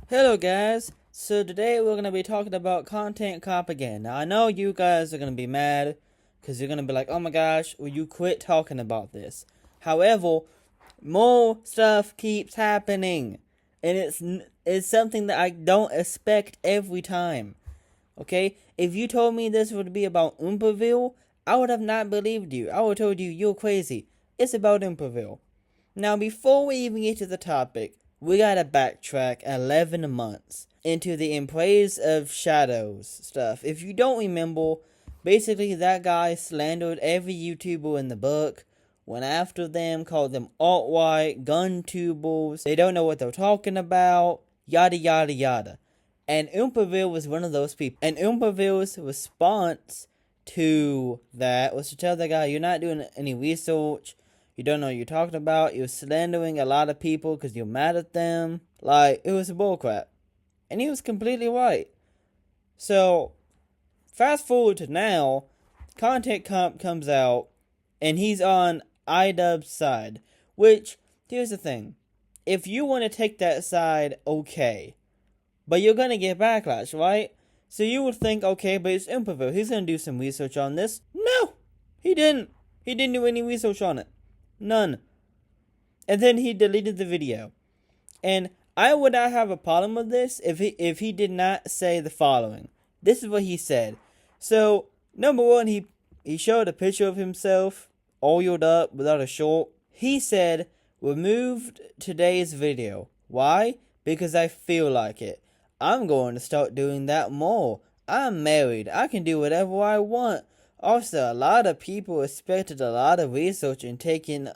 Hello guys, so today we're going to be talking about content cop again. Now I know you guys are going to be mad because you're going to be like, oh my gosh, will you quit talking about this? However, more stuff keeps happening and it's something that I don't expect every time. Okay, if you told me this would be about Oompavile, I would have not believed you. I would have told you you're crazy. It's about Oompavile. Now, before we even get to the topic, we gotta backtrack 11 months into the Embrace of Shadows stuff. If you don't remember, basically that guy slandered every YouTuber in the book, went after them, called them alt-right, gun tubers, they don't know what they're talking about, yada yada yada. And Oompaville was one of those people. And Oompavile's response to that was to tell the guy, you're not doing any research, you don't know what you're talking about, you're slandering a lot of people because you're mad at them. Like, it was bullcrap. And he was completely right. So, fast forward to now, Content Comp comes out, and he's on iDubbbz's side. Which, here's the thing. If you want to take that side, okay. But you're going to get backlash, right? So you would think, okay, but it's Oompaville. He's going to do some research on this. No! He didn't. He didn't do any research on it. None. And then he deleted the video. And I would not have a problem with this if he did not say the following. This is what he said. So, number one, he showed a picture of himself, oiled up, without a shirt. He said, removed today's video. Why? Because I feel like it. I'm going to start doing that more. I'm married. I can do whatever I want. Also, a lot of people expected a lot of research and taking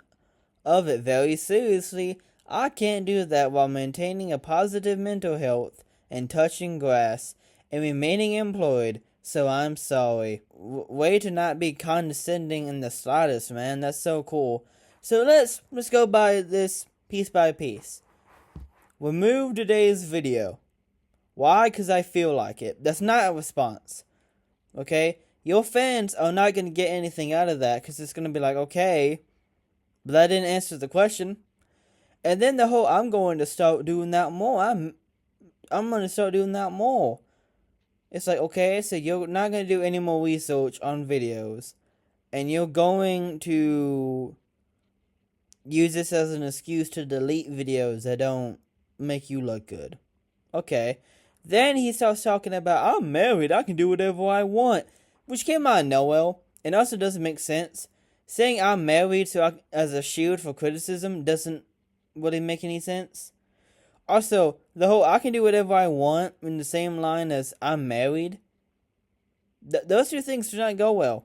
of it very seriously. I can't do that while maintaining a positive mental health and touching grass and remaining employed, so I'm sorry. Way to not be condescending in the slightest, man. That's so cool. So let's go by this piece by piece. Remove today's video. Why? Because I feel like it. That's not a response. Okay? Your fans are not going to get anything out of that because it's going to be like, okay, but that didn't answer the question. And then the whole, I'm going to start doing that more. I'm going to start doing that more. It's like, okay, so you're not going to do any more research on videos. And you're going to use this as an excuse to delete videos that don't make you look good. Okay. Then he starts talking about, I'm married, I can do whatever I want. Which came out of nowhere, and also doesn't make sense. Saying I'm married as a shield for criticism doesn't really make any sense. Also, the whole I can do whatever I want in the same line as I'm married, those two things do not go well.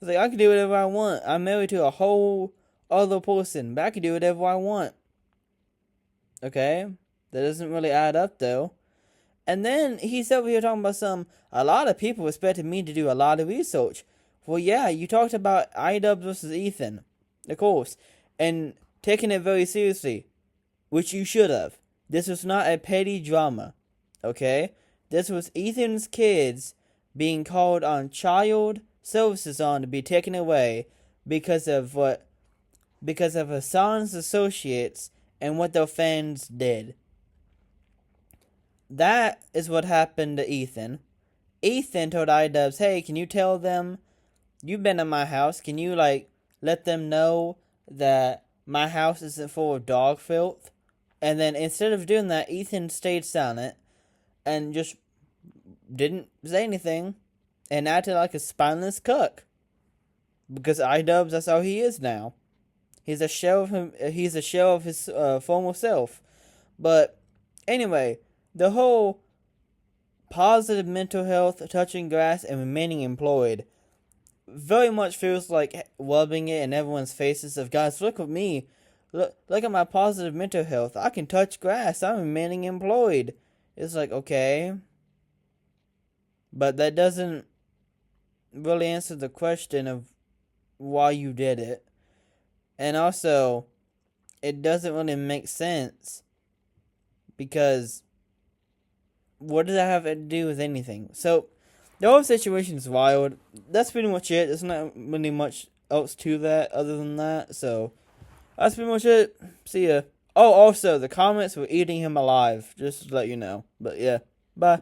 It's like, I can do whatever I want. I'm married to a whole other person, but I can do whatever I want. Okay? That doesn't really add up, though. And then he's over here talking about a lot of people expected me to do a lot of research. Well, yeah, you talked about iDubbbz versus Ethan, of course, and taking it very seriously, which you should have. This was not a petty drama, okay? This was Ethan's kids being called on child services on to be taken away because of Hassan's associates and what their fans did. That is what happened to Ethan. Ethan told iDubbbz, hey, can you tell them you've been in my house? Can you, let them know that my house isn't full of dog filth? And then instead of doing that, Ethan stayed silent and just didn't say anything and acted like a spineless cuck. Because iDubbbz, that's how he is now. He's a shell of him. He's a shell of his former self. But anyway, the whole positive mental health, touching grass, and remaining employed very much feels like rubbing it in everyone's faces of, guys, look at me. Look at my positive mental health. I can touch grass. I'm remaining employed. It's like, okay. But that doesn't really answer the question of why you did it. And also, it doesn't really make sense. Because what does that have to do with anything? So, the whole situation is wild. That's pretty much it. There's not really much else to that other than that. So, that's pretty much it. See ya. Oh, also, the comments were eating him alive, just to let you know. But yeah, bye.